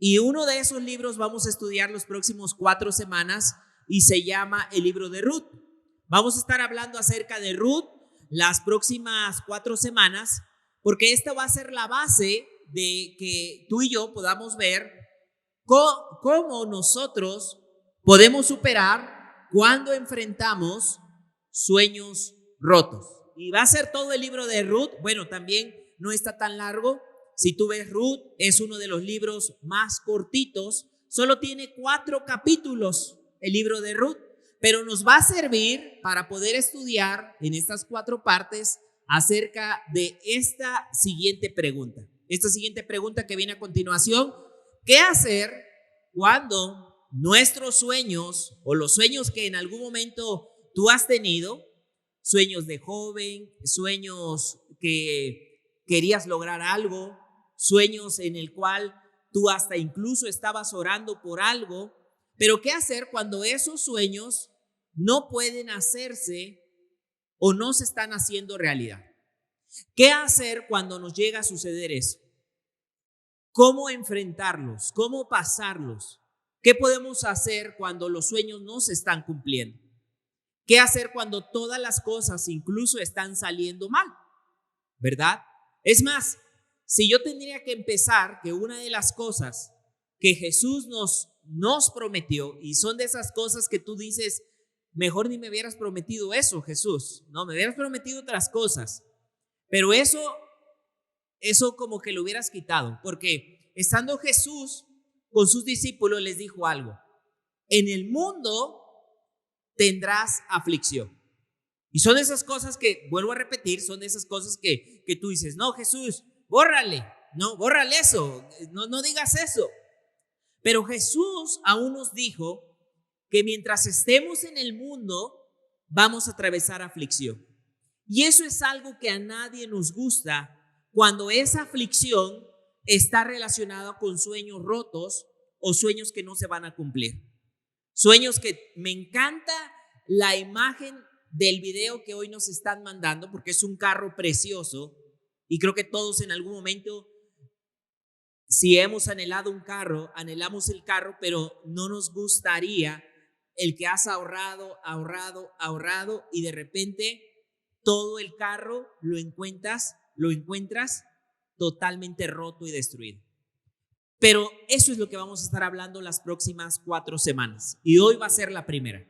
Y uno de esos libros vamos a estudiar los próximos 4 semanas y se llama el libro de Ruth. Vamos a estar hablando acerca de Ruth las próximas 4 semanas, porque esta va a ser la base de que tú y yo podamos ver cómo nosotros podemos superar cuando enfrentamos sueños rotos. Y va a ser todo el libro de Ruth. Bueno, también no está tan largo. Si tú ves, Ruth es uno de los libros más cortitos. Solo tiene 4 capítulos el libro de Ruth, pero nos va a servir para poder estudiar en estas 4 partes acerca de esta siguiente pregunta. Esta siguiente pregunta que viene a continuación: ¿qué hacer cuando nuestros sueños o los sueños que en algún momento tú has tenido, sueños de joven, sueños que querías lograr algo, sueños en el cual tú hasta incluso estabas orando por algo, pero qué hacer cuando esos sueños no pueden hacerse o no se están haciendo realidad? ¿Qué hacer cuando nos llega a suceder eso? ¿Cómo enfrentarlos? ¿Cómo pasarlos? ¿Qué podemos hacer cuando los sueños no se están cumpliendo? ¿Qué hacer cuando todas las cosas incluso están saliendo mal? ¿Verdad? Es más, si yo tendría que empezar que una de las cosas que Jesús nos prometió, y son de esas cosas que tú dices, mejor ni me hubieras prometido eso, Jesús, no, me hubieras prometido otras cosas, pero eso como que lo hubieras quitado, porque estando Jesús con sus discípulos les dijo algo: en el mundo tendrás aflicción. Y son esas cosas que, vuelvo a repetir, son esas cosas que tú dices, no, Jesús, bórrale eso, no digas eso. Pero Jesús aún nos dijo que mientras estemos en el mundo vamos a atravesar aflicción. Y eso es algo que a nadie nos gusta, cuando esa aflicción está relacionada con sueños rotos o sueños que no se van a cumplir. Sueños que me encanta la imagen del video que hoy nos están mandando, porque es un carro precioso y creo que todos en algún momento, si hemos anhelado un carro, anhelamos el carro, pero no nos gustaría el que has ahorrado y de repente todo el carro lo encuentras totalmente roto y destruido. Pero eso es lo que vamos a estar hablando las próximas 4 semanas. Y hoy va a ser la primera.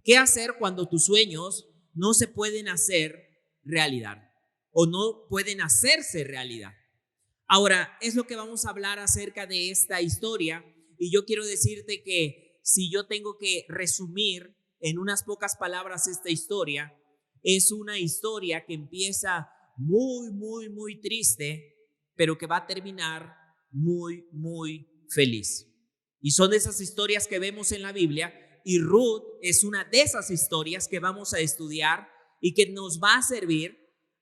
¿Qué hacer cuando tus sueños no se pueden hacer realidad o no pueden hacerse realidad? Ahora, es lo que vamos a hablar acerca de esta historia. Y yo quiero decirte que si yo tengo que resumir en unas pocas palabras esta historia, es una historia que empieza muy, muy, muy triste, pero que va a terminar muy, muy feliz. Y son de esas historias que vemos en la Biblia, y Ruth es una de esas historias que vamos a estudiar y que nos va a servir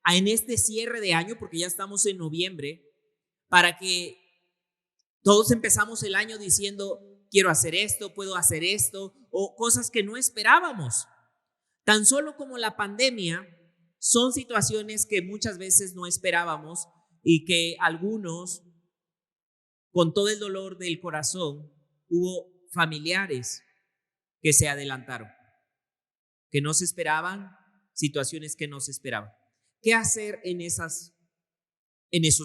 en este cierre de año, porque ya estamos en noviembre, para que todos empezamos el año diciendo, quiero hacer esto, puedo hacer esto, o cosas que no esperábamos. Tan solo como la pandemia, son situaciones que muchas veces no esperábamos y que algunos, con todo el dolor del corazón, hubo familiares que se adelantaron, que no se esperaban, situaciones que no se esperaban. ¿Qué hacer en esos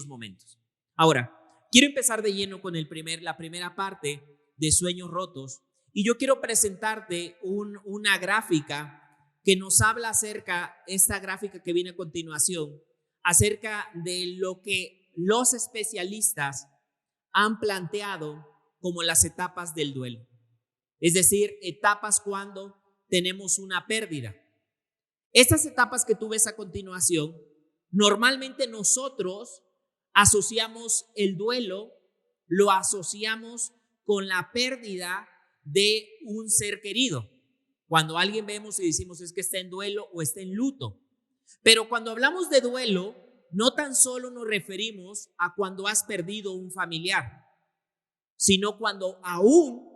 momentos? Ahora, quiero empezar de lleno con la primera parte de sueños rotos, y yo quiero presentarte una gráfica que nos habla esta gráfica que viene a continuación, acerca de lo que los especialistas han planteado como las etapas del duelo. Es decir, etapas cuando tenemos una pérdida. Estas etapas que tú ves a continuación, normalmente nosotros asociamos el duelo, lo asociamos con la pérdida de un ser querido. Cuando alguien vemos y decimos es que está en duelo o está en luto. Pero cuando hablamos de duelo, no tan solo nos referimos a cuando has perdido un familiar, sino cuando aún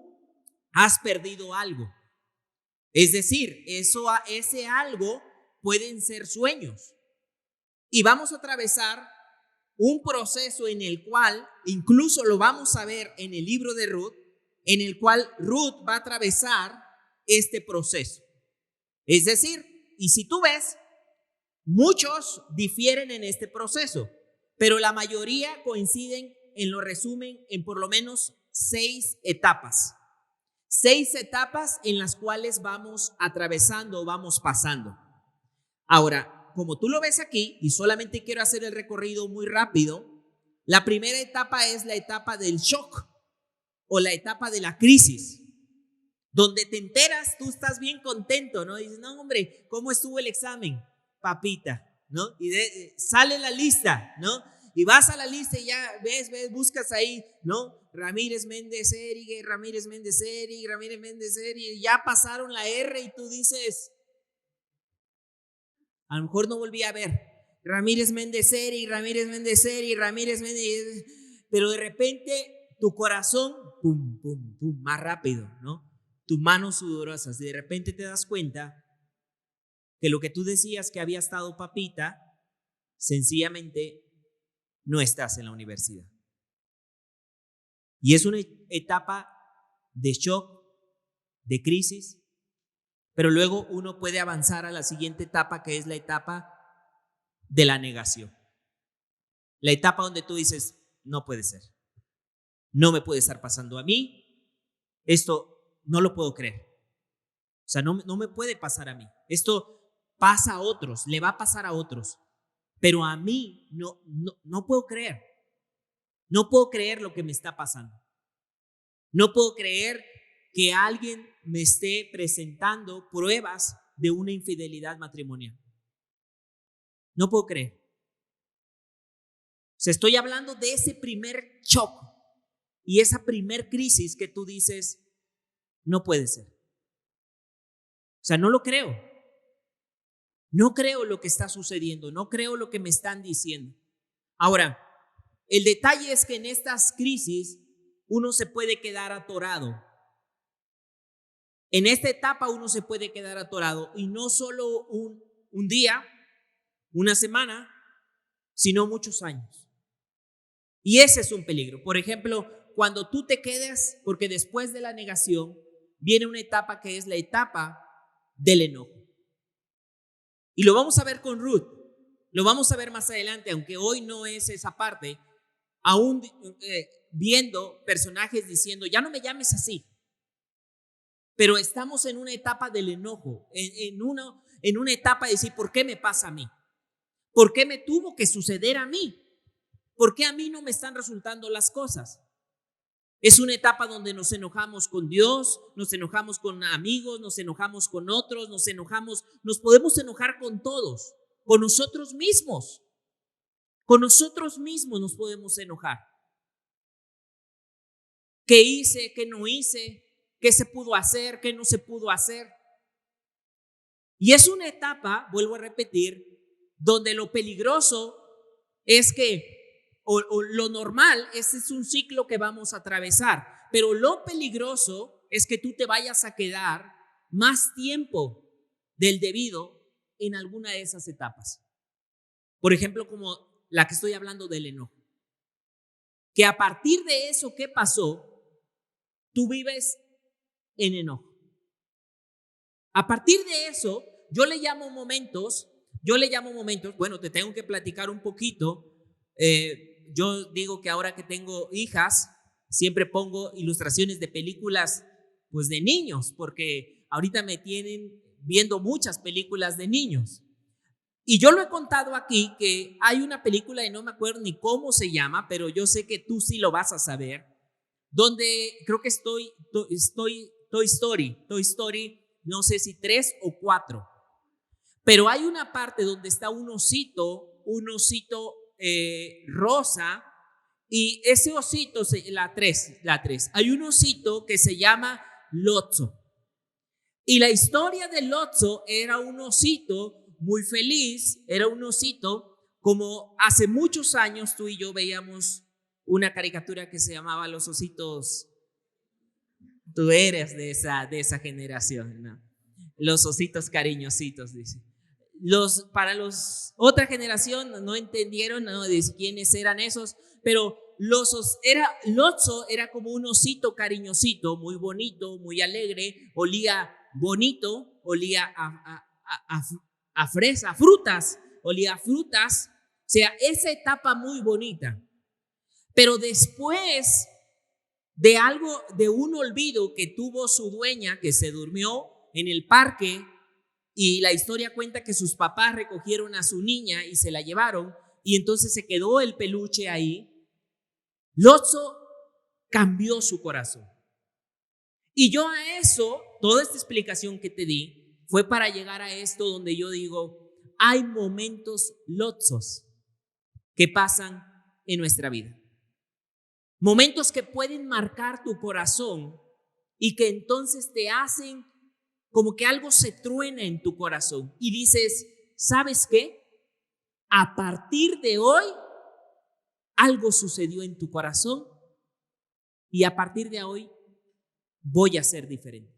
has perdido algo. Es decir, ese algo pueden ser sueños. Y vamos a atravesar un proceso en el cual, incluso lo vamos a ver en el libro de Ruth, en el cual Ruth va a atravesar este proceso. Es decir, y si tú ves, muchos difieren en este proceso, pero la mayoría coinciden en lo resumen en por lo menos 6 etapas. 6 etapas en las cuales vamos atravesando, vamos pasando. Ahora, como tú lo ves aquí, y solamente quiero hacer el recorrido muy rápido, la primera etapa es la etapa del shock o la etapa de la crisis, donde te enteras, tú estás bien contento, ¿no? Dices, no, hombre, ¿cómo estuvo el examen? Papita, ¿no? Y sale la lista, ¿no? Y vas a la lista y ya ves, buscas ahí, ¿no? Ramírez Méndez Eri, Ramírez Méndez Eri, Ramírez Méndez Eri, y ya pasaron la R y tú dices, a lo mejor no volví a ver Ramírez Méndez Eri, Ramírez Méndez Eri, Ramírez Méndez, pero de repente tu corazón, pum, pum, pum, más rápido, ¿no? Tus manos sudorosas, y de repente te das cuenta que lo que tú decías que había estado papita, sencillamente no estás en la universidad. Y es una etapa de shock, de crisis, pero luego uno puede avanzar a la siguiente etapa, que es la etapa de la negación. La etapa donde tú dices, no puede ser, no me puede estar pasando a mí, esto no lo puedo creer. O sea, no me puede pasar a mí. Esto pasa a otros, le va a pasar a otros, pero a mí no puedo creer. No puedo creer lo que me está pasando. No puedo creer que alguien me esté presentando pruebas de una infidelidad matrimonial. No puedo creer. O sea, estoy hablando de ese primer shock y esa primer crisis que tú dices, no puede ser. O sea, no lo creo. No creo lo que está sucediendo, no creo lo que me están diciendo. Ahora, el detalle es que en estas crisis uno se puede quedar atorado. En esta etapa uno se puede quedar atorado, y no solo un día, una semana, sino muchos años. Y ese es un peligro. Por ejemplo, cuando tú te quedas, porque después de la negación viene una etapa que es la etapa del enojo. Y lo vamos a ver con Ruth, lo vamos a ver más adelante, aunque hoy no es esa parte, aún viendo personajes diciendo, ya no me llames así. Pero estamos en una etapa del enojo, en una etapa de decir, ¿por qué me pasa a mí? ¿Por qué me tuvo que suceder a mí? ¿Por qué a mí no me están resultando las cosas? Es una etapa donde nos enojamos con Dios, nos enojamos con amigos, nos enojamos con otros, nos podemos enojar con todos, con nosotros mismos. Con nosotros mismos nos podemos enojar. ¿Qué hice? ¿Qué no hice? ¿Qué se pudo hacer? ¿Qué no se pudo hacer? Y es una etapa, vuelvo a repetir, donde lo peligroso es que, o lo normal, ese es un ciclo que vamos a atravesar, pero lo peligroso es que tú te vayas a quedar más tiempo del debido en alguna de esas etapas. Por ejemplo, como la que estoy hablando del enojo. Que a partir de eso que pasó, tú vives en enojo. A partir de eso, yo le llamo momentos, bueno, te tengo que platicar un poquito. Yo digo que ahora que tengo hijas, siempre pongo ilustraciones de películas, pues de niños, porque ahorita me tienen viendo muchas películas de niños. Y yo lo he contado aquí, que hay una película, y no me acuerdo ni cómo se llama, pero yo sé que tú sí lo vas a saber, donde creo que Toy Story, no sé si 3 o 4, pero hay una parte donde está un osito rosa, y ese osito, la 3, hay un osito que se llama Lotso, y la historia de Lotso era un osito muy feliz, era un osito como hace muchos años tú y yo veíamos una caricatura que se llamaba Los Ositos. Tú eres de esa generación, ¿no? Los ositos cariñositos, dice. Para los otra generación no entendieron, ¿no?, de quiénes eran esos, pero Lotso era como un osito cariñosito, muy bonito, muy alegre, olía bonito, olía a fresa, a frutas, olía a frutas, o sea, esa etapa muy bonita. Pero después de un olvido que tuvo su dueña, que se durmió en el parque, y la historia cuenta que sus papás recogieron a su niña y se la llevaron, y entonces se quedó el peluche ahí. Lotso cambió su corazón. Y yo a eso, toda esta explicación que te di, fue para llegar a esto donde yo digo, hay momentos Lotsos que pasan en nuestra vida. Momentos que pueden marcar tu corazón y que entonces te hacen como que algo se truena en tu corazón y dices, ¿sabes qué? A partir de hoy, algo sucedió en tu corazón y a partir de hoy voy a ser diferente.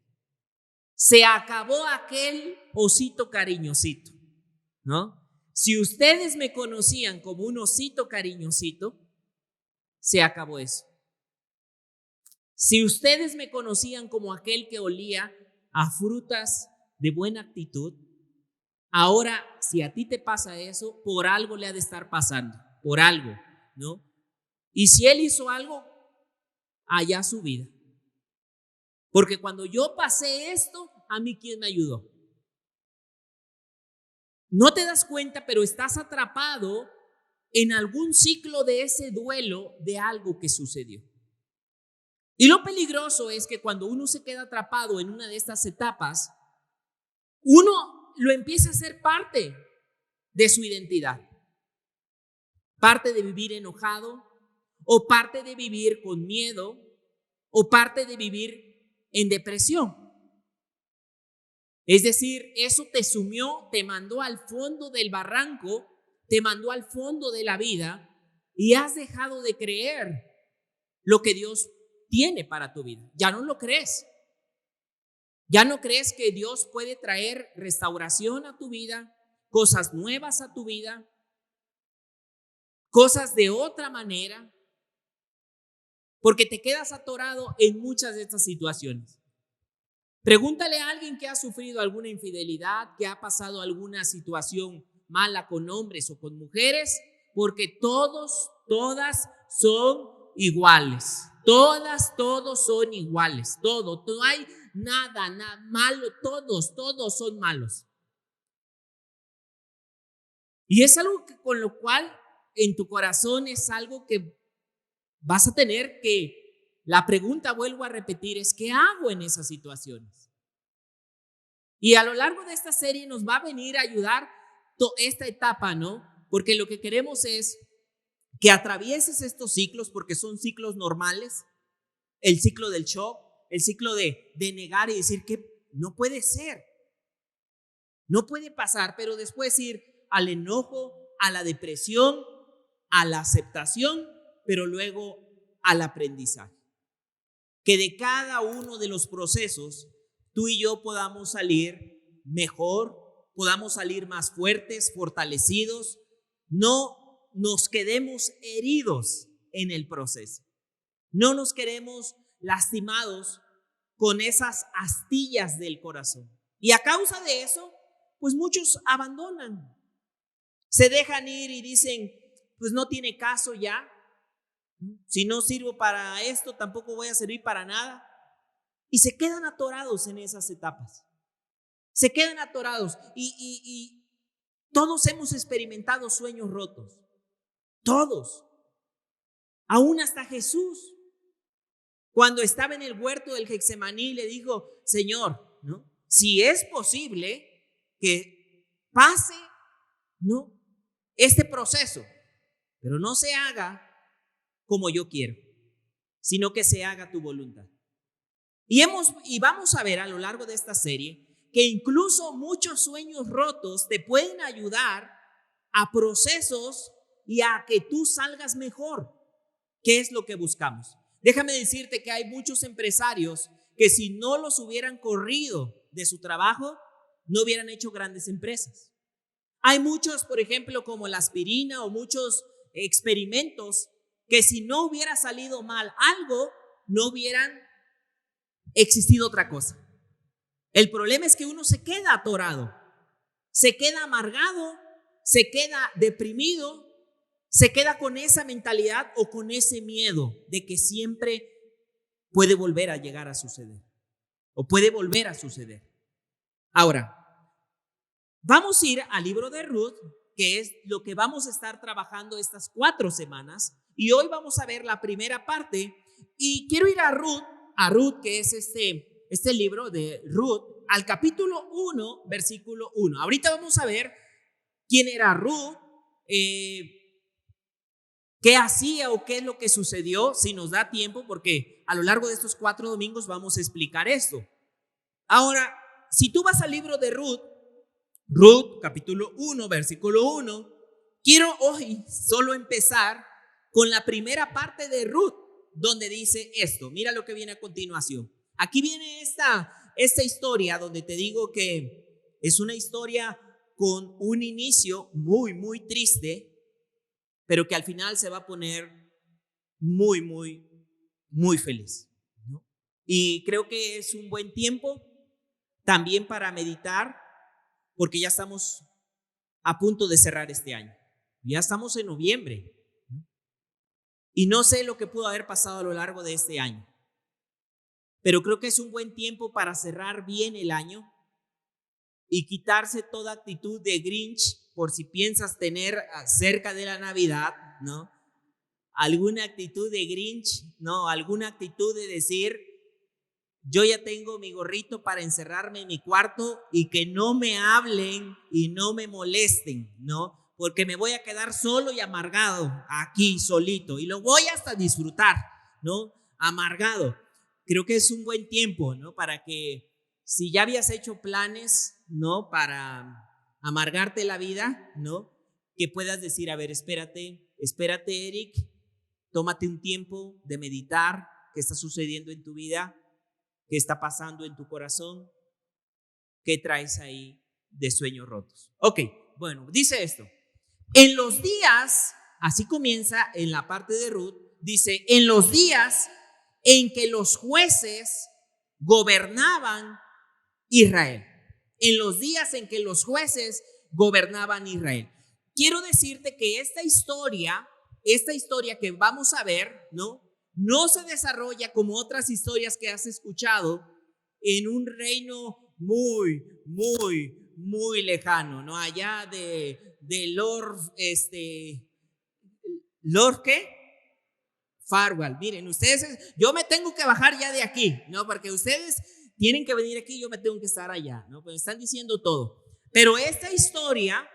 Se acabó aquel osito cariñosito, ¿no? Si ustedes me conocían como un osito cariñosito, se acabó eso. Si ustedes me conocían como aquel que olía a frutas de buena actitud, ahora si a ti te pasa eso, por algo le ha de estar pasando, por algo, ¿no? Y si él hizo algo, allá su vida. Porque cuando yo pasé esto, a mí ¿quién me ayudó? No te das cuenta, pero estás atrapado en algún ciclo de ese duelo de algo que sucedió. Y lo peligroso es que cuando uno se queda atrapado en una de estas etapas, uno lo empieza a hacer parte de su identidad. Parte de vivir enojado, o parte de vivir con miedo, o parte de vivir en depresión. Es decir, eso te sumió, te mandó al fondo del barranco, te mandó al fondo de la vida y has dejado de creer lo que Dios tiene para tu vida. Ya no lo crees. Ya no crees que Dios puede traer restauración a tu vida, cosas nuevas a tu vida, cosas de otra manera, porque te quedas atorado en muchas de estas situaciones. Pregúntale a alguien que ha sufrido alguna infidelidad, que ha pasado alguna situación mala con hombres o con mujeres, porque todas son iguales. Todos son iguales. No hay nada malo. Todos son malos. Y es algo con lo cual en tu corazón es algo que vas a tener que, la pregunta, vuelvo a repetir, es ¿qué hago en esas situaciones? Y a lo largo de esta serie nos va a venir a ayudar esta etapa, ¿no? Porque lo que queremos es que atravieses estos ciclos, porque son ciclos normales, el ciclo del shock, el ciclo de negar y decir que no puede ser, no puede pasar, pero después ir al enojo, a la depresión, a la aceptación, pero luego al aprendizaje. Que de cada uno de los procesos tú y yo podamos salir mejor, podamos salir más fuertes, fortalecidos, no nos quedemos heridos en el proceso, no nos quedemos lastimados con esas astillas del corazón. Y a causa de eso, pues muchos abandonan, se dejan ir y dicen, pues no tiene caso ya. Si no sirvo para esto, tampoco voy a servir para nada. Y se quedan atorados en esas etapas. Se quedan atorados. Y todos hemos experimentado sueños rotos. Todos. Aún hasta Jesús. Cuando estaba en el huerto del Getsemaní, le dijo, Señor, ¿no?, si es posible que pase, ¿no?, este proceso, pero no se haga como yo quiero, sino que se haga tu voluntad. Y vamos a ver a lo largo de esta serie que incluso muchos sueños rotos te pueden ayudar a procesos y a que tú salgas mejor. ¿Qué es lo que buscamos? Déjame decirte que hay muchos empresarios que si no los hubieran corrido de su trabajo, no hubieran hecho grandes empresas. Hay muchos, por ejemplo, como la aspirina o muchos experimentos que si no hubiera salido mal algo, no hubieran existido otra cosa. El problema es que uno se queda atorado, se queda amargado, se queda deprimido, se queda con esa mentalidad o con ese miedo de que siempre puede volver a llegar a suceder o puede volver a suceder. Ahora, vamos a ir al libro de Ruth, que es lo que vamos a estar trabajando estas 4 semanas, y hoy vamos a ver la primera parte. Y quiero ir a Ruth, que es este libro de Ruth, al capítulo 1, versículo 1. Ahorita vamos a ver quién era Ruth, qué hacía o qué es lo que sucedió, si nos da tiempo, porque a lo largo de estos 4 domingos vamos a explicar esto. Ahora, si tú vas al libro de Ruth, capítulo 1, versículo 1, quiero hoy solo empezar con la primera parte de Ruth, donde dice esto. Mira lo que viene a continuación. Aquí viene esta historia donde te digo que es una historia con un inicio muy, muy triste, pero que al final se va a poner muy, muy, muy feliz, ¿no? Y creo que es un buen tiempo también para meditar, porque ya estamos a punto de cerrar este año. Ya estamos en noviembre, ¿no? Y no sé lo que pudo haber pasado a lo largo de este año, pero creo que es un buen tiempo para cerrar bien el año y quitarse toda actitud de Grinch, por si piensas tener cerca de la Navidad, ¿no? Alguna actitud de Grinch, ¿no? Alguna actitud de decir, yo ya tengo mi gorrito para encerrarme en mi cuarto y que no me hablen y no me molesten, ¿no? Porque me voy a quedar solo y amargado aquí solito y lo voy hasta disfrutar, ¿no? Amargado. Creo que es un buen tiempo, ¿no? Para que si ya habías hecho planes, ¿no? Para amargarte la vida, ¿no? Que puedas decir, a ver, espérate, Eric, tómate un tiempo de meditar qué está sucediendo en tu vida, qué está pasando en tu corazón, qué traes ahí de sueños rotos. Ok, bueno, dice esto. En los días, así comienza en la parte de Ruth, dice, en los días en que los jueces gobernaban Israel. En los días en que los jueces gobernaban Israel. Quiero decirte que esta historia que vamos a ver, no se desarrolla como otras historias que has escuchado en un reino muy, muy, muy lejano, ¿no? Allá de Lord, ¿Lord qué? Farwell. Miren, ustedes, yo me tengo que bajar ya de aquí, ¿no? Porque ustedes tienen que venir aquí y yo me tengo que estar allá, ¿no? Pues están diciendo todo. Pero esta historia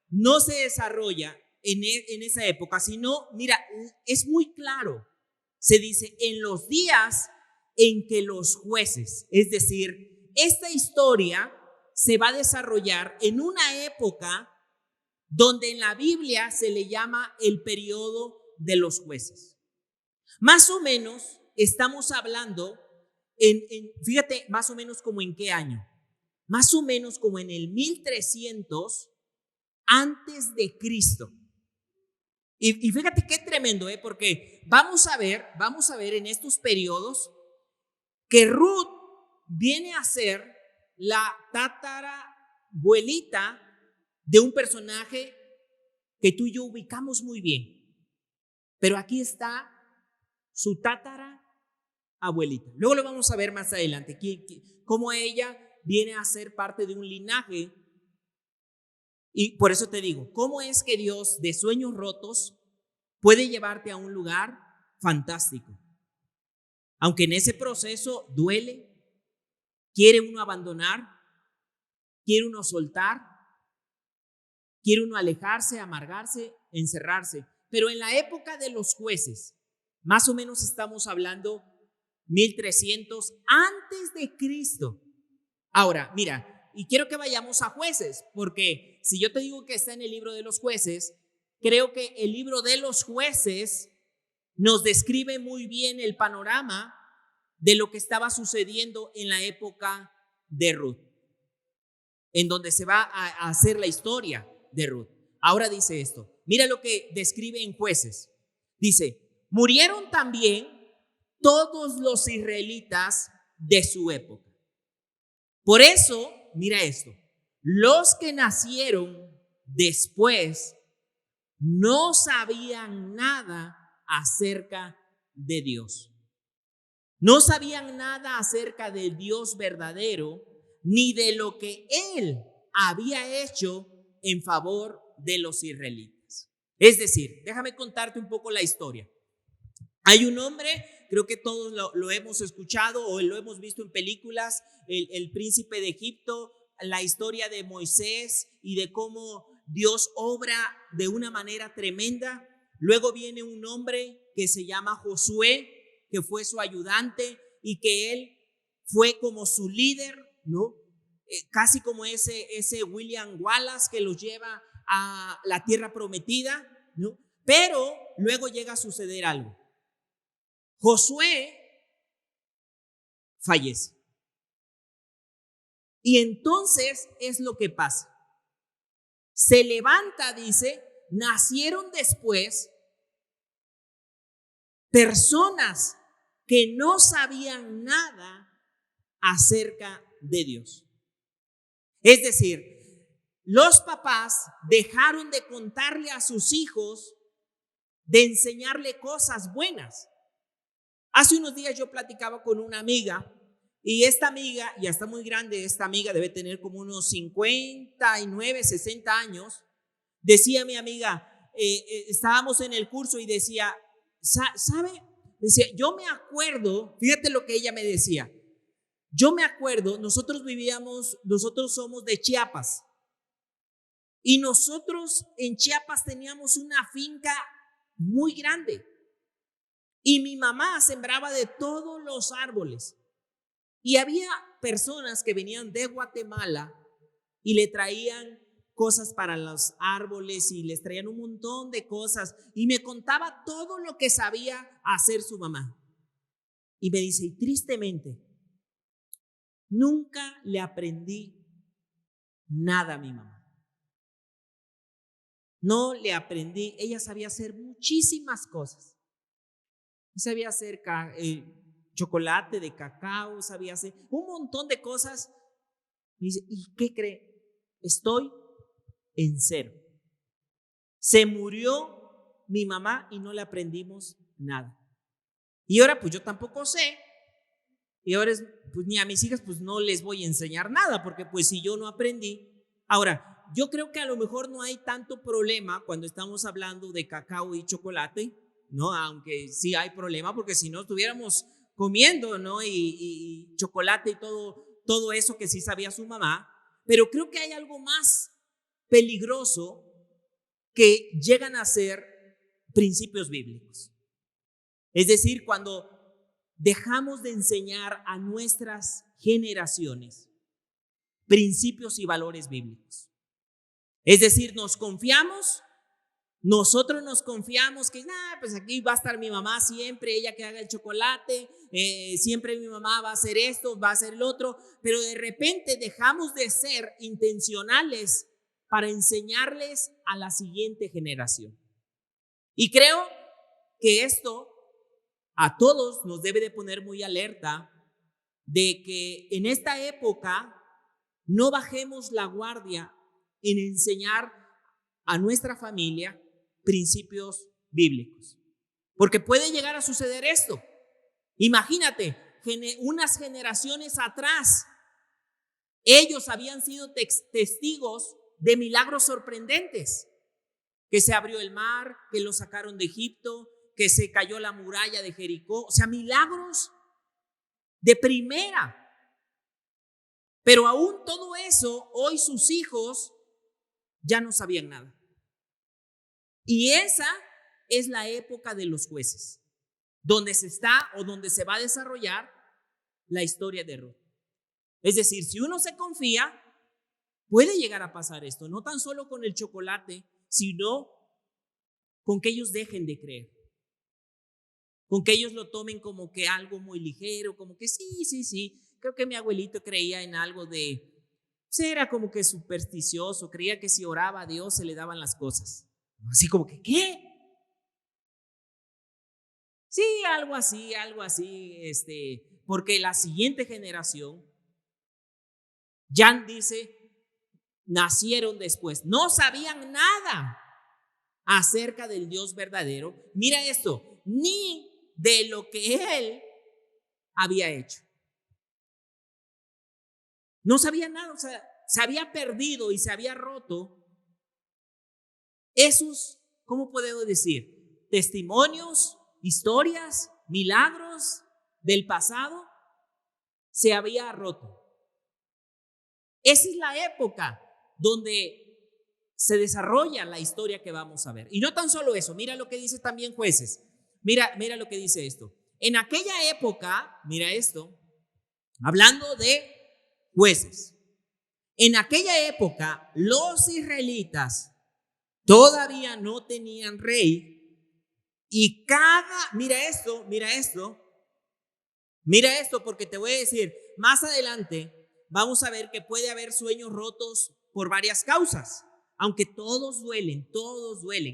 no se desarrolla en esa época, sino, mira, es muy claro. Se dice, en los días en que los jueces, es decir, esta historia se va a desarrollar en una época donde en la Biblia se le llama el periodo de los jueces. Más o menos estamos hablando fíjate, más o menos como en qué año. Más o menos como en el 1300 antes de Cristo. Y fíjate qué tremendo, porque vamos a ver en estos periodos que Ruth viene a ser la tatarabuelita de un personaje que tú y yo ubicamos muy bien. Pero aquí está su tatarabuelita. Luego lo vamos a ver más adelante, cómo ella viene a ser parte de un linaje. Y por eso te digo, ¿cómo es que Dios de sueños rotos puede llevarte a un lugar fantástico? Aunque en ese proceso duele, quiere uno abandonar, quiere uno soltar, quiere uno alejarse, amargarse, encerrarse. Pero en la época de los jueces, más o menos estamos hablando 1300 antes de Cristo. Ahora, mira, y quiero que vayamos a Jueces, porque si yo te digo que está en el libro de los Jueces, creo que el libro de los Jueces nos describe muy bien el panorama de lo que estaba sucediendo en la época de Ruth, en donde se va a hacer la historia. de Ruth. Ahora dice esto, mira lo que describe en Jueces. Dice, murieron también todos los israelitas de su época. Por eso, mira esto, los que nacieron después no sabían nada acerca de Dios. No sabían nada acerca del Dios verdadero, ni de lo que Él había hecho en favor de los israelitas. Es decir, déjame contarte un poco la historia. Hay un hombre, creo que todos lo hemos escuchado o lo hemos visto en películas, el príncipe de Egipto, la historia de Moisés y de cómo Dios obra de una manera tremenda. Luego viene un hombre que se llama Josué, que fue su ayudante y que él fue como su líder, ¿no? Casi como ese William Wallace que los lleva a la tierra prometida, ¿no? Pero luego llega a suceder algo. Josué fallece. Y entonces es lo que pasa. Se levanta, dice, nacieron después personas que no sabían nada acerca de Dios. Es decir, los papás dejaron de contarle a sus hijos, de enseñarle cosas buenas. Hace unos días yo platicaba con una amiga y esta amiga, ya está muy grande, esta amiga debe tener como unos 59, 60 años. Decía mi amiga, estábamos en el curso y decía, ¿sabe? Decía, yo me acuerdo, fíjate lo que ella me decía. Yo me acuerdo, nosotros somos de Chiapas. Y nosotros en Chiapas teníamos una finca muy grande. Y mi mamá sembraba de todos los árboles. Y había personas que venían de Guatemala y le traían cosas para los árboles y les traían un montón de cosas. Y me contaba todo lo que sabía hacer su mamá. Y me dice, y tristemente, nunca le aprendí nada a mi mamá. No le aprendí, ella sabía hacer muchísimas cosas. Sabía hacer chocolate de cacao, sabía hacer un montón de cosas. Me dice, ¿y qué cree? Estoy en cero. Se murió mi mamá y no le aprendimos nada. Y ahora pues yo tampoco sé. Y ahora pues ni a mis hijas pues no les voy a enseñar nada, porque pues si yo no aprendí. Ahora, yo creo que a lo mejor no hay tanto problema cuando estamos hablando de cacao y chocolate, ¿no? Aunque sí hay problema, porque si no estuviéramos comiendo, ¿no? Y chocolate y todo eso que sí sabía su mamá. Pero creo que hay algo más peligroso que llegan a ser principios bíblicos. Es decir, cuando dejamos de enseñar a nuestras generaciones principios y valores bíblicos. Es decir, nosotros nos confiamos que pues aquí va a estar mi mamá siempre, ella que haga el chocolate, siempre mi mamá va a hacer esto, va a hacer lo otro, pero de repente dejamos de ser intencionales para enseñarles a la siguiente generación. Y creo que esto a todos nos debe de poner muy alerta de que en esta época no bajemos la guardia en enseñar a nuestra familia principios bíblicos. Porque puede llegar a suceder esto. Imagínate, unas generaciones atrás, ellos habían sido testigos de milagros sorprendentes. Que se abrió el mar, que lo sacaron de Egipto, que se cayó la muralla de Jericó. O sea, milagros de primera. Pero aún todo eso, hoy sus hijos ya no sabían nada. Y esa es la época de los jueces, donde se está o donde se va a desarrollar la historia de Ruth. Es decir, si uno se confía, puede llegar a pasar esto, no tan solo con el chocolate, sino con que ellos dejen de creer, con que ellos lo tomen como que algo muy ligero, como que sí, creo que mi abuelito creía en algo de pues era como que supersticioso, creía que si oraba a Dios se le daban las cosas. Así como que, ¿qué? Sí, algo así, porque la siguiente generación, Jan dice, nacieron después, no sabían nada acerca del Dios verdadero. Mira esto, ni de lo que él había hecho. No sabía nada, o sea, se había perdido y se había roto esos, ¿cómo puedo decir? Testimonios, historias, milagros del pasado, se había roto. Esa es la época donde se desarrolla la historia que vamos a ver. Y no tan solo eso, mira lo que dice también Jueces. Mira lo que dice esto. En aquella época, mira esto, hablando de Jueces. En aquella época, los israelitas todavía no tenían rey y mira esto, porque te voy a decir, más adelante vamos a ver que puede haber sueños rotos por varias causas, aunque todos duelen,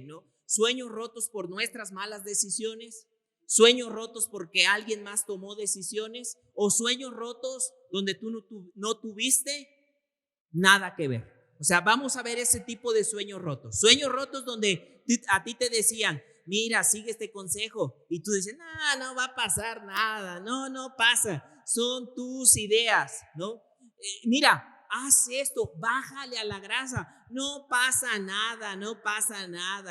¿no? Sueños rotos por nuestras malas decisiones, sueños rotos porque alguien más tomó decisiones, o sueños rotos donde tú no tuviste nada que ver. O sea, vamos a ver ese tipo de sueños rotos donde a ti te decían, mira, sigue este consejo, y tú dices, no va a pasar nada, no pasa, son tus ideas, ¿no? Mira, haz esto, bájale a la grasa, no pasa nada,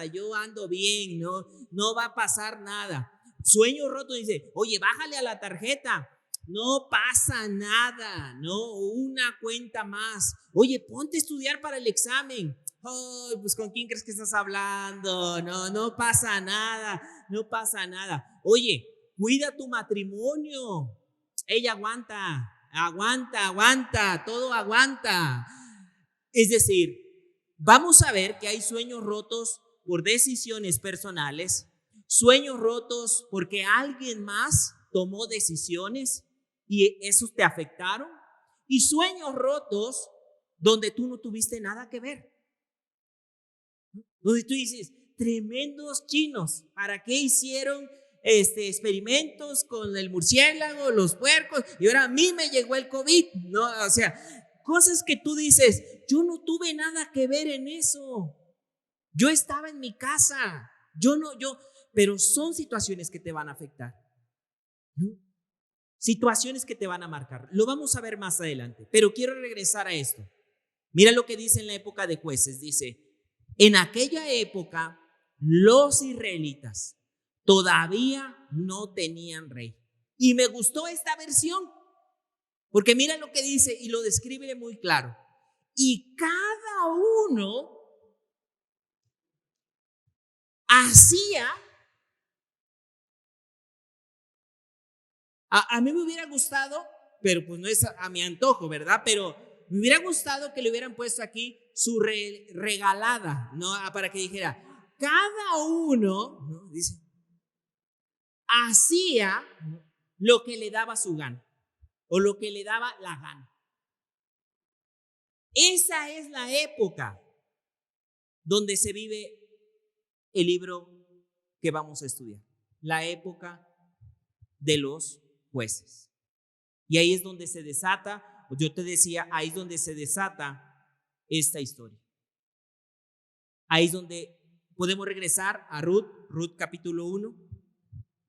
yo ando bien, no va a pasar nada. Sueño roto dice, oye, bájale a la tarjeta, no pasa nada, no, una cuenta más. Oye, ponte a estudiar para el examen. Oh, pues ¿con quién crees que estás hablando? No pasa nada, no pasa nada. Oye, cuida tu matrimonio. Ella aguanta, todo aguanta. Es decir, vamos a ver que hay sueños rotos por decisiones personales, sueños rotos porque alguien más tomó decisiones y esos te afectaron, y sueños rotos donde tú no tuviste nada que ver, donde tú dices, tremendos chinos, ¿para qué hicieron experimentos con el murciélago, los puercos, y ahora a mí me llegó el COVID? No, o sea, cosas que tú dices, yo no tuve nada que ver en eso, yo estaba en mi casa, pero son situaciones que te van a afectar, ¿no? Situaciones que te van a marcar. Lo vamos a ver más adelante, pero quiero regresar a esto. Mira lo que dice en la época de Jueces. Dice, en aquella época los israelitas todavía no tenían rey. Y me gustó esta versión, porque mira lo que dice y lo describe muy claro. Y cada uno hacía. A mí me hubiera gustado, pero pues no es a mi antojo, ¿verdad? Pero me hubiera gustado que le hubieran puesto aquí su regalada, ¿no? Para que dijera, cada uno, ¿no? Dice, hacía lo que le daba su gana o lo que le daba la gana. Esa es la época donde se vive el libro que vamos a estudiar, la época de los Jueces. Y ahí es donde se desata, yo te decía, ahí es donde se desata esta historia. Ahí es donde podemos regresar a Ruth capítulo 1,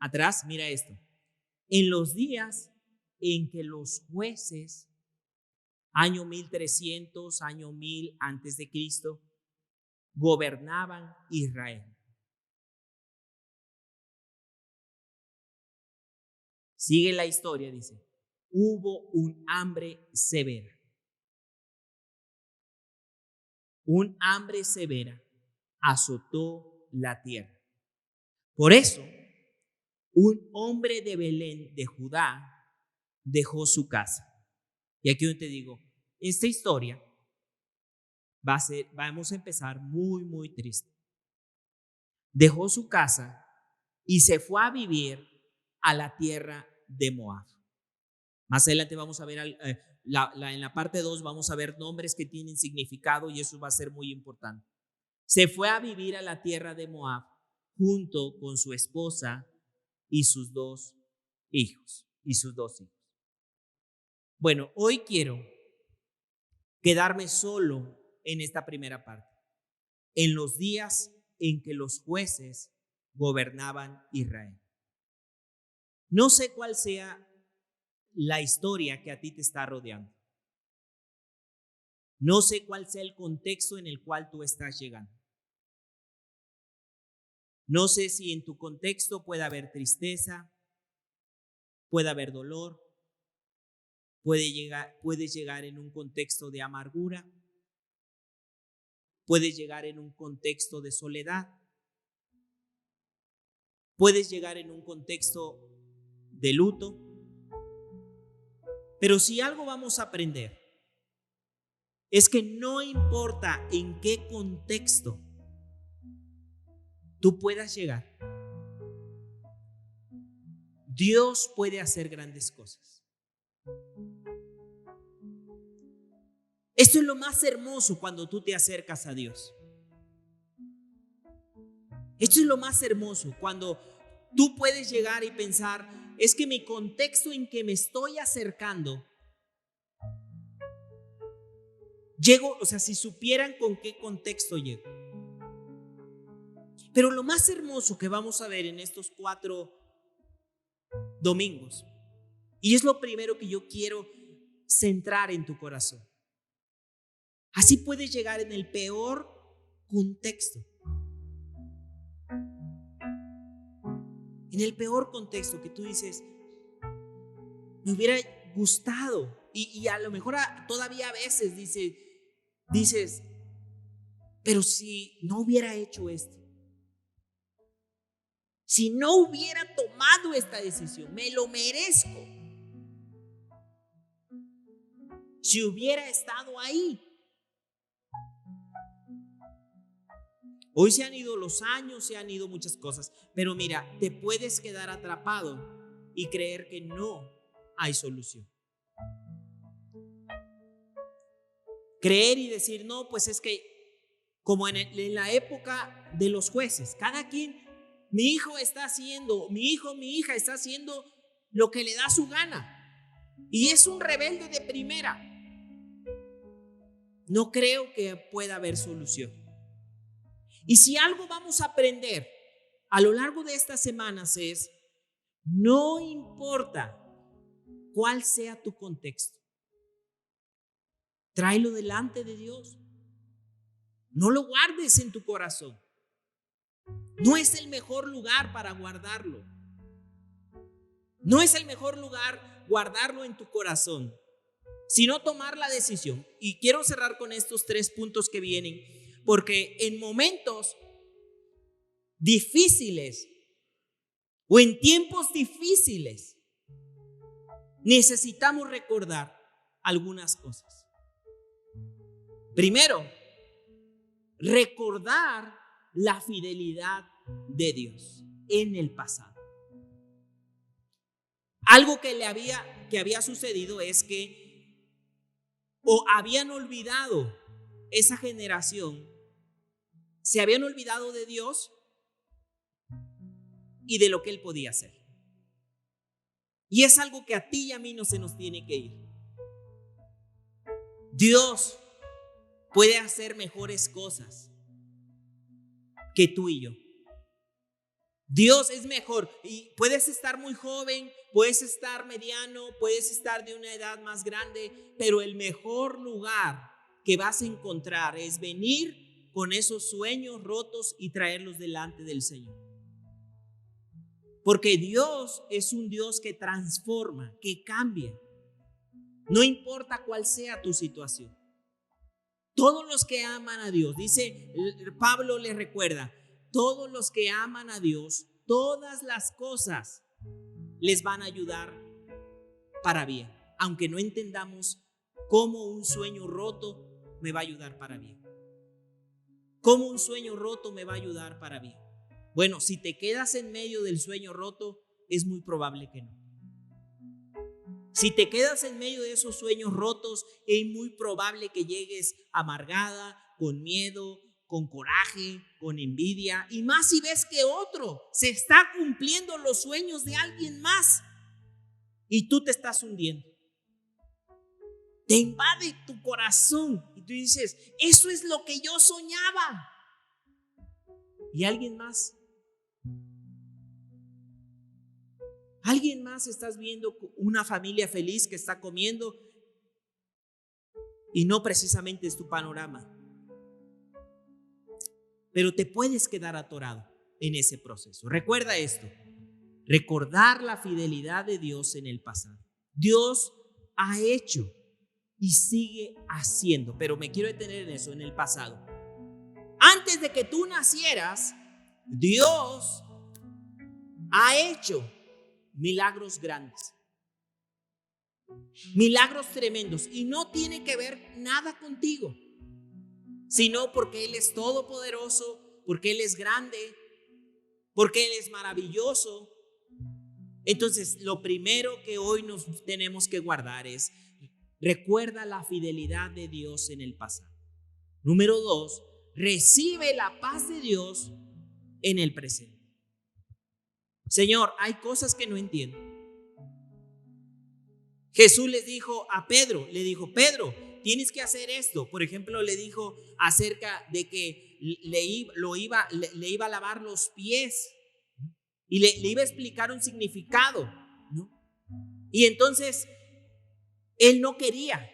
atrás, mira esto. En los días en que los jueces, año 1300, año 1000 antes de Cristo, gobernaban Israel. Sigue la historia, dice, hubo un hambre severa. Un hambre severa azotó la tierra. Por eso, un hombre de Belén, de Judá, dejó su casa. Y aquí yo te digo, esta historia vamos a empezar muy, muy triste. Dejó su casa y se fue a vivir a la tierra de Moab. Más adelante vamos a ver En la parte 2 vamos a ver nombres que tienen significado y eso va a ser muy importante. Se fue a vivir a la tierra de Moab junto con su esposa y sus dos hijos. Bueno, hoy quiero quedarme solo en esta primera parte, en los días en que los jueces gobernaban Israel. No sé cuál sea la historia que a ti te está rodeando. No sé cuál sea el contexto en el cual tú estás llegando. No sé si en tu contexto puede haber tristeza, puede haber dolor, puedes llegar en un contexto de amargura, puedes llegar en un contexto de soledad, puedes llegar en un contexto de luto. Pero si algo vamos a aprender es que no importa en qué contexto tú puedas llegar, Dios puede hacer grandes cosas. Esto es lo más hermoso cuando tú te acercas a Dios. Esto es lo más hermoso cuando tú puedes llegar y pensar, es que mi contexto en que me estoy acercando, llego, o sea, si supieran con qué contexto llego. Pero lo más hermoso que vamos a ver en estos 4 domingos, y es lo primero que yo quiero centrar en tu corazón. Así puedes llegar en el peor contexto. En el peor contexto que tú dices, me hubiera gustado. Y a lo mejor todavía a veces dices, pero si no hubiera hecho esto, si no hubiera tomado esta decisión, me lo merezco. Si hubiera estado ahí. Hoy se han ido los años, se han ido muchas cosas, pero mira, te puedes quedar atrapado y creer que no hay solución. Creer y decir, no, pues es que como en la época de los jueces, cada quien, mi hijo, mi hija está haciendo lo que le da su gana y es un rebelde de primera. No creo que pueda haber solución. Y si algo vamos a aprender a lo largo de estas semanas es, no importa cuál sea tu contexto, tráelo delante de Dios. No lo guardes en tu corazón. No es el mejor lugar para guardarlo. No es el mejor lugar guardarlo en tu corazón, sino tomar la decisión. Y quiero cerrar con estos 3 puntos que vienen, porque en momentos difíciles o en tiempos difíciles necesitamos recordar algunas cosas. Primero, recordar la fidelidad de Dios en el pasado. Algo que había sucedido es que o habían olvidado esa generación, se habían olvidado de Dios y de lo que Él podía hacer. Y es algo que a ti y a mí no se nos tiene que ir. Dios puede hacer mejores cosas que tú y yo. Dios es mejor y puedes estar muy joven, puedes estar mediano, puedes estar de una edad más grande, pero el mejor lugar que vas a encontrar es venir con esos sueños rotos y traerlos delante del Señor. Porque Dios es un Dios que transforma, que cambia. No importa cuál sea tu situación. Todos los que aman a Dios, dice Pablo, les recuerda, todos los que aman a Dios, todas las cosas les van a ayudar para bien. Aunque no entendamos cómo un sueño roto me va a ayudar para bien. Cómo un sueño roto me va a ayudar para bien. Bueno, si te quedas en medio del sueño roto, es muy probable que no. Si te quedas en medio de esos sueños rotos, es muy probable que llegues amargada, con miedo, con coraje, con envidia. Y más si ves que otro se está cumpliendo los sueños de alguien más y tú te estás hundiendo. Te invade tu corazón y tú dices, eso es lo que yo soñaba. Y alguien más estás viendo una familia feliz que está comiendo y no precisamente es tu panorama. Pero te puedes quedar atorado en ese proceso. Recuerda esto, recordar la fidelidad de Dios en el pasado. Dios ha hecho y sigue haciendo, pero me quiero detener en eso, en el pasado. Antes de que tú nacieras, Dios ha hecho milagros grandes, milagros tremendos, y no tiene que ver nada contigo, sino porque Él es todopoderoso, porque Él es grande, porque Él es maravilloso. Entonces, lo primero que hoy nos tenemos que guardar es: recuerda la fidelidad de Dios en el pasado. Número 2, recibe la paz de Dios en el presente. Señor, hay cosas que no entiendo. Jesús le dijo, Pedro, tienes que hacer esto. Por ejemplo, le dijo acerca de que le iba a lavar los pies y le iba a explicar un significado, ¿no? Y entonces él no quería,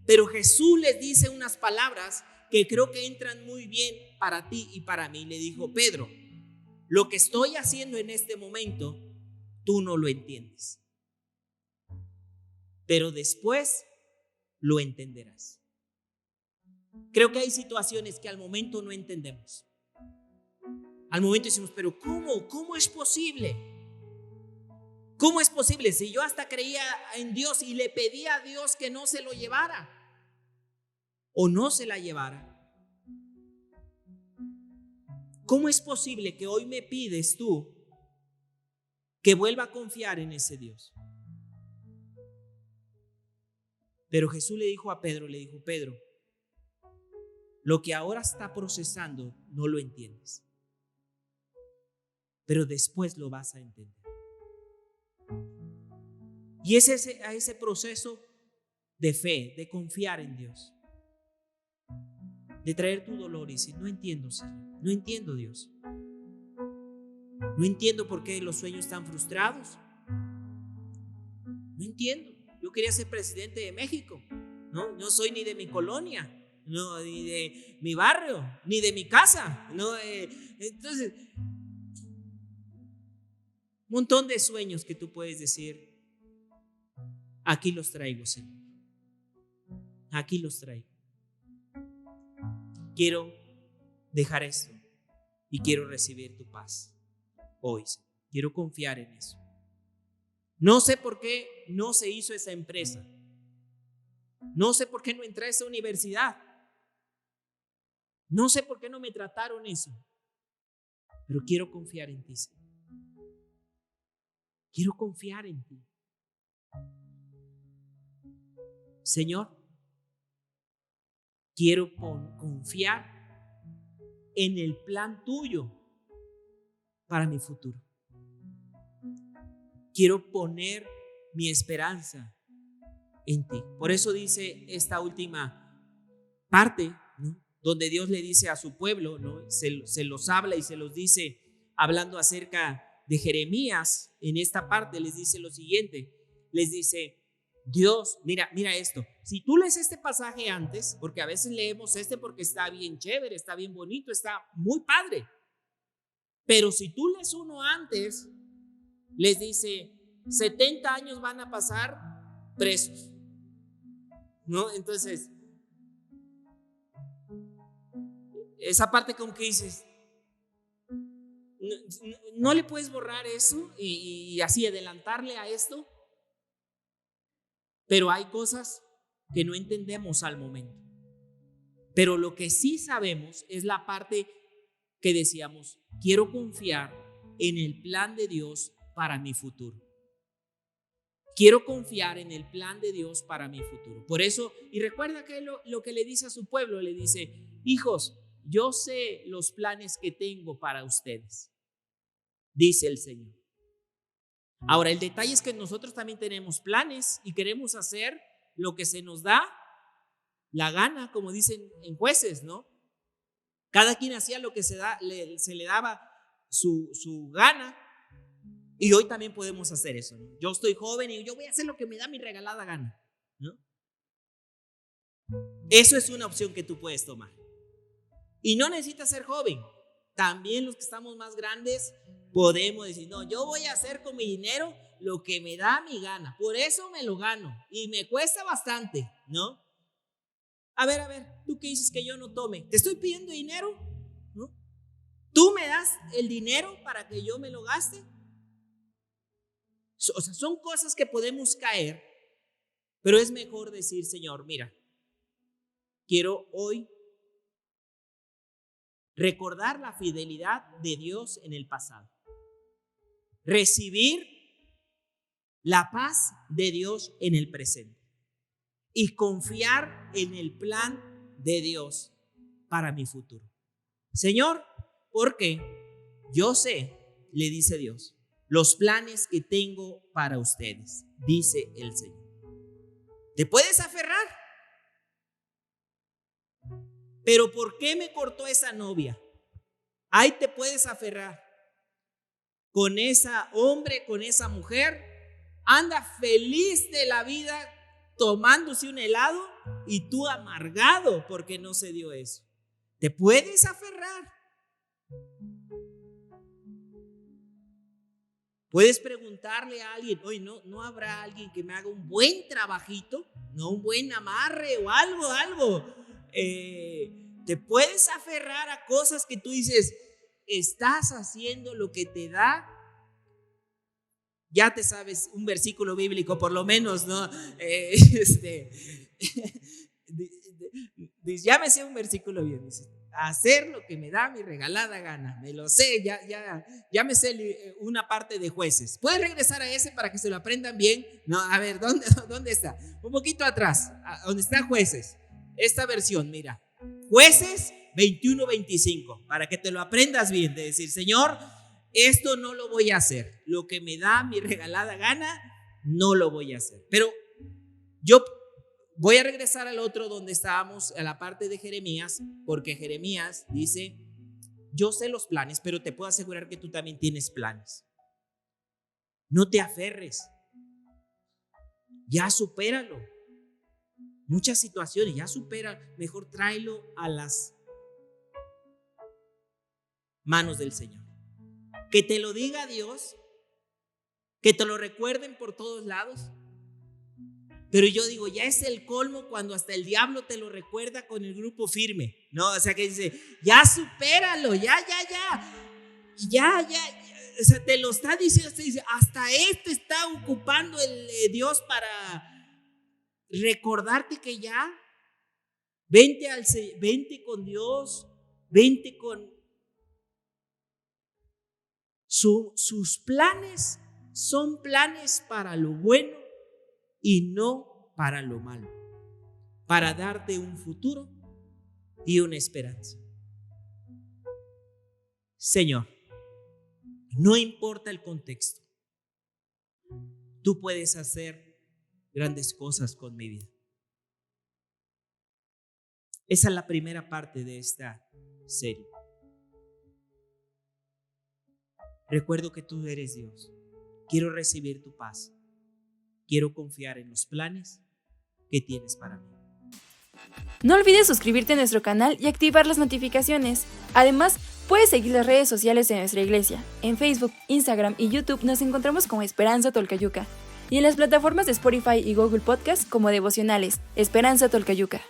pero Jesús les dice unas palabras que creo que entran muy bien para ti y para mí. Le dijo, Pedro, lo que estoy haciendo en este momento, tú no lo entiendes, pero después lo entenderás. Creo que hay situaciones que al momento no entendemos. Al momento decimos, pero ¿cómo es posible? ¿Cómo es posible? Si yo hasta creía en Dios y le pedía a Dios que no se lo llevara o no se la llevara. ¿Cómo es posible que hoy me pides tú que vuelva a confiar en ese Dios? Pero Jesús le dijo a Pedro, Pedro, lo que ahora está procesando no lo entiendes, pero después lo vas a entender. Y es ese proceso de fe, de confiar en Dios, de traer tu dolor y decir, no entiendo, Señor, no entiendo, Dios. No entiendo por qué los sueños están frustrados. No entiendo. Yo quería ser presidente de México. No soy ni de mi colonia, no, ni de mi barrio, ni de mi casa. Entonces, un montón de sueños que tú puedes decir, aquí los traigo, Señor. Aquí los traigo. Quiero dejar esto y quiero recibir tu paz hoy, Señor. Quiero confiar en eso. No sé por qué no se hizo esa empresa. No sé por qué no entré a esa universidad. No sé por qué no me trataron eso. Pero quiero confiar en ti, Señor. Quiero confiar en ti. Señor, quiero confiar en el plan tuyo para mi futuro. Quiero poner mi esperanza en ti. Por eso dice esta última parte, ¿no?, donde Dios le dice a su pueblo, ¿no?, se los habla y se los dice, hablando acerca de Jeremías. En esta parte les dice lo siguiente, les dice, Dios, mira esto, si tú lees este pasaje antes, porque a veces leemos porque está bien chévere, está bien bonito, está muy padre, pero si tú lees uno antes, les dice, 70 años van a pasar presos, ¿no? Entonces, esa parte como que dices, no le puedes borrar eso y así adelantarle a esto. Pero hay cosas que no entendemos al momento. Pero lo que sí sabemos es la parte que decíamos, quiero confiar en el plan de Dios para mi futuro. quiero confiar en el plan de Dios para mi futuro. Por eso, y recuerda que lo que le dice a su pueblo, le dice: hijos, yo sé los planes que tengo para ustedes, dice el Señor. Ahora, el detalle es que nosotros también tenemos planes y queremos hacer lo que se nos da la gana, como dicen en Jueces, ¿no? Cada quien hacía lo que se le daba su gana. Y hoy también podemos hacer eso, ¿no? Yo estoy joven y yo voy a hacer lo que me da mi regalada gana, ¿no? Eso es una opción que tú puedes tomar. Y no necesitas ser joven. También los que estamos más grandes podemos decir: no, yo voy a hacer con mi dinero lo que me da mi gana. Por eso me lo gano y me cuesta bastante, ¿no? A ver, ¿tú qué dices que yo no tome? ¿Te estoy pidiendo dinero? ¿No? ¿Tú me das el dinero para que yo me lo gaste? O sea, son cosas que podemos caer, pero es mejor decir: Señor, mira, quiero hoy recordar la fidelidad de Dios en el pasado, recibir la paz de Dios en el presente y confiar en el plan de Dios para mi futuro. Señor, porque yo sé, le dice Dios, los planes que tengo para ustedes, dice el Señor. ¿Te puedes aferrar? Pero ¿por qué me cortó esa novia? Ahí te puedes aferrar. Con esa hombre, con esa mujer, anda feliz de la vida tomándose un helado y tú amargado porque no se dio eso. ¿Te puedes aferrar? Puedes preguntarle a alguien: oye, ¿no habrá alguien que me haga un buen trabajito? ¿No? Un buen amarre o algo. Te puedes aferrar a cosas que tú dices: estás haciendo lo que te da. Ya te sabes un versículo bíblico por lo menos, ¿no? Ya me sé un versículo bien, dice: hacer lo que me da mi regalada gana. Me lo sé, ya me sé una parte de Jueces. ¿Puedes regresar a ese para que se lo aprendan bien? No, a ver, ¿dónde está? Un poquito atrás, donde está Jueces. Esta versión, mira, Jueces 21-25, para que te lo aprendas bien, de decir: Señor, esto no lo voy a hacer. Lo que me da mi regalada gana, no lo voy a hacer. Pero yo voy a regresar al otro donde estábamos, a la parte de Jeremías, porque Jeremías dice: yo sé los planes, pero te puedo asegurar que tú también tienes planes. No te aferres. Ya supéralo. Muchas situaciones, ya supera. Mejor tráelo a las manos del Señor. Que te lo diga Dios, que te lo recuerden por todos lados. Pero yo digo, ya es el colmo cuando hasta el diablo te lo recuerda con el grupo firme, ¿no? O sea, que dice: ya supéralo, ya. O sea, te lo está diciendo, te dice: hasta esto está ocupando el Dios para recordarte que ya vente con Dios, vente con sus planes. Son planes para lo bueno y no para lo malo, para darte un futuro y una esperanza. Señor, no importa el contexto, tú puedes hacer grandes cosas con mi vida. Esa es la primera parte de esta serie. Recuerdo que tú eres Dios. Quiero recibir tu paz. Quiero confiar en los planes que tienes para mí. No olvides suscribirte a nuestro canal y activar las notificaciones. Además, puedes seguir las redes sociales de nuestra iglesia. En Facebook, Instagram y YouTube nos encontramos como Esperanza Tolcayuca. Y en las plataformas de Spotify y Google Podcast como Devocionales, Esperanza Tolcayuca.